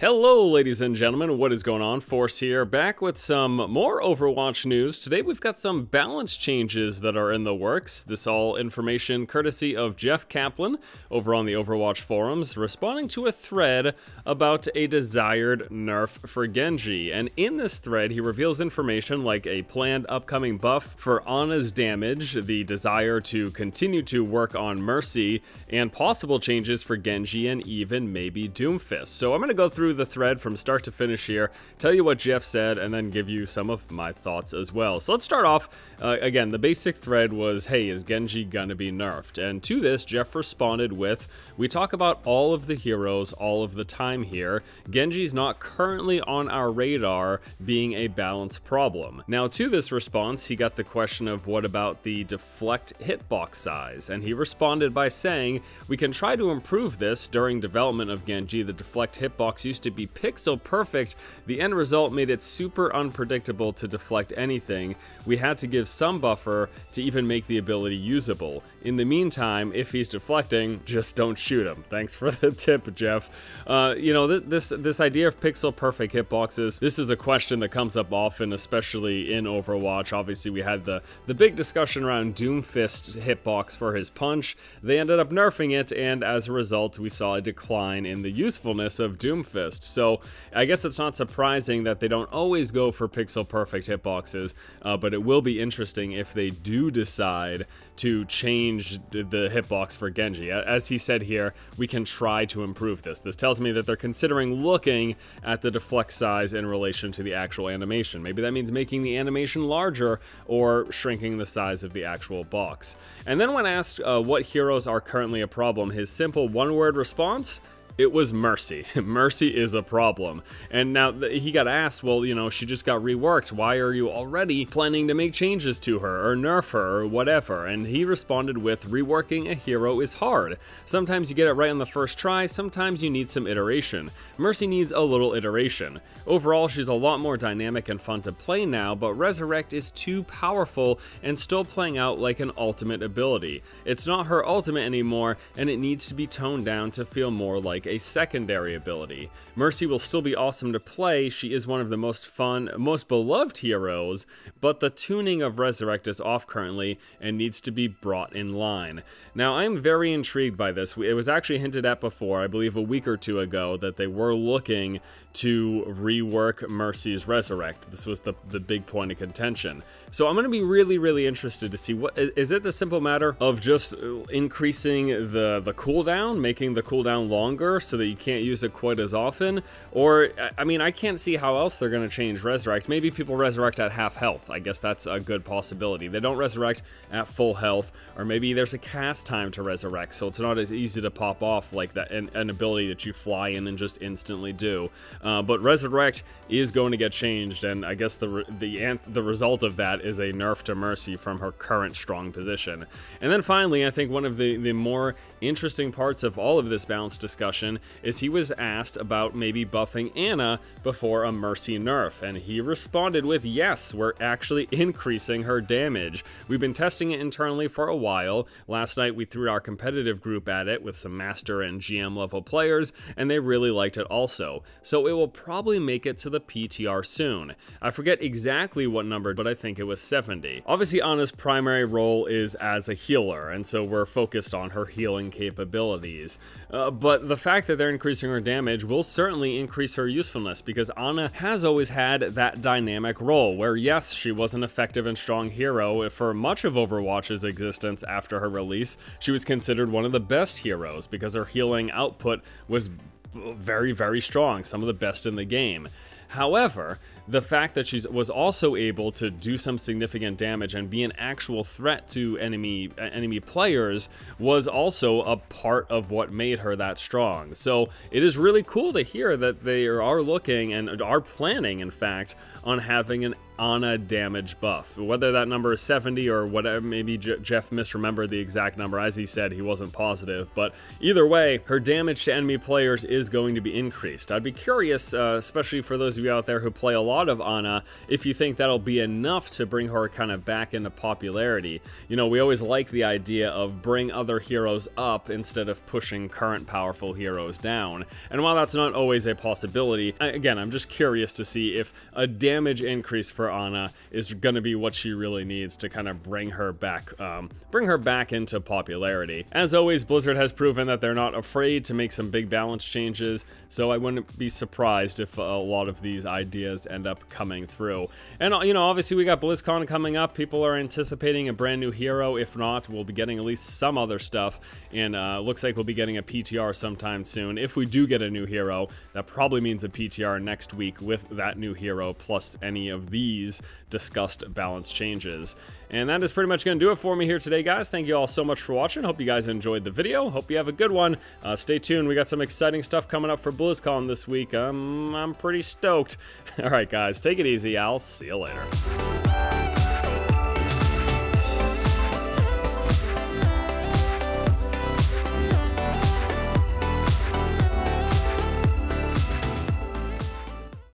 Hello ladies and gentlemen, what is going on? Force here, back with some more Overwatch news. Today we've got some balance changes that are in the works. This all information courtesy of Jeff Kaplan over on the Overwatch forums, responding to a thread about a desired nerf for Genji. And in this thread he reveals information like a planned upcoming buff for Ana's damage, the desire to continue to work on Mercy, and possible changes for Genji and even maybe Doomfist. So I'm going to go through the thread from start to finish here, tell you what Jeff said, and then give you some of my thoughts as well. So let's start off, again, the basic thread was, hey, is Genji gonna be nerfed? And to this, Jeff responded with, we talk about all of the heroes all of the time here. Genji's not currently on our radar, being a balance problem. Now to this response, he got the question of what about the deflect hitbox size? And he responded by saying, we can try to improve this. During development of Genji, the deflect hitbox used to be pixel perfect. The end result made it super unpredictable to deflect anything. We had to give some buffer to even make the ability usable. In the meantime, if he's deflecting, just don't shoot him. Thanks for the tip, Jeff. You know, this idea of pixel perfect hitboxes, this is a question that comes up often, especially in Overwatch. Obviously, we had the big discussion around Doomfist hitbox for his punch. They ended up nerfing it, and as a result, we saw a decline in the usefulness of Doomfist. So I guess it's not surprising that they don't always go for pixel perfect hitboxes, but it will be interesting if they do decide to change the hitbox for Genji. As he said here, we can try to improve this. This tells me that they're considering looking at the deflect size in relation to the actual animation. Maybe that means making the animation larger or shrinking the size of the actual box. And then when asked what heroes are currently a problem, his simple one-word response: it was Mercy. Mercy is a problem. And now he got asked, well, you know, she just got reworked. Why are you already planning to make changes to her or nerf her or whatever? And he responded with, reworking a hero is hard. Sometimes you get it right on the first try, sometimes you need some iteration. Mercy needs a little iteration. Overall, she's a lot more dynamic and fun to play now, but Resurrect is too powerful and still playing out like an ultimate ability. It's not her ultimate anymore, and it needs to be toned down to feel more like a secondary ability. Mercy will still be awesome to play. She is one of the most fun, most beloved heroes, but the tuning of Resurrect is off currently and needs to be brought in line. Now, I'm very intrigued by this. It was actually hinted at before, I believe a week or two ago, that they were looking to rework Mercy's Resurrect. This was the big point of contention. So I'm going to be really interested to see, what is it the simple matter of just increasing the cooldown, making the cooldown longer so that you can't use it quite as often? Or, I mean, I can't see how else they're going to change Resurrect. Maybe people resurrect at half health. I guess that's a good possibility. They don't resurrect at full health, or maybe there's a cast time to resurrect, so it's not as easy to pop off like that, an ability that you fly in and just instantly do. But Resurrect is going to get changed, and I guess the result of that is a nerf to Mercy from her current strong position. And then finally, I think one of the more interesting parts of all of this balance discussion is he was asked about maybe buffing Ana before a Mercy nerf, and he responded with, yes, we're actually increasing her damage. We've been testing it internally for a while. Last night we threw our competitive group at it with some Master and GM level players, and they really liked it also. So it will probably make it to the PTR soon. I forget exactly what number, but I think it was 70. Obviously, Ana's primary role is as a healer, and so we're focused on her healing capabilities. But the fact that they're increasing her damage will certainly increase her usefulness, because Ana has always had that dynamic role where, yes, she was an effective and strong hero for much of Overwatch's existence after her release. She was considered one of the best heroes because her healing output was very strong, some of the best in the game. However, the fact that she was also able to do some significant damage and be an actual threat to enemy players was also a part of what made her that strong. So it is really cool to hear that they are looking and are planning, in fact, on having an Ana damage buff. Whether that number is 70 or whatever, maybe Jeff misremembered the exact number. As he said, he wasn't positive, but either way, her damage to enemy players is going to be increased. I'd be curious, especially for those of of you out there who play a lot of Ana, if you think that'll be enough to bring her kind of back into popularity. You know, we always like the idea of bring other heroes up instead of pushing current powerful heroes down. And while that's not always a possibility, again, I'm just curious to see if a damage increase for Ana is going to be what she really needs to kind of bring her back into popularity. As always, Blizzard has proven that they're not afraid to make some big balance changes, so I wouldn't be surprised if a lot of these ideas end up coming through. And, you know, obviously we got BlizzCon coming up. People are anticipating a brand new hero. If not, we'll be getting at least some other stuff, and looks like we'll be getting a PTR sometime soon. If we do get a new hero, that probably means a PTR next week with that new hero plus any of these discussed balance changes. And that is pretty much going to do it for me here today, guys. Thank you all so much for watching. Hope you guys enjoyed the video. Hope you have a good one. Stay tuned. We got some exciting stuff coming up for BlizzCon this week. I'm pretty stoked. All right, guys, take it easy. I'll see you later.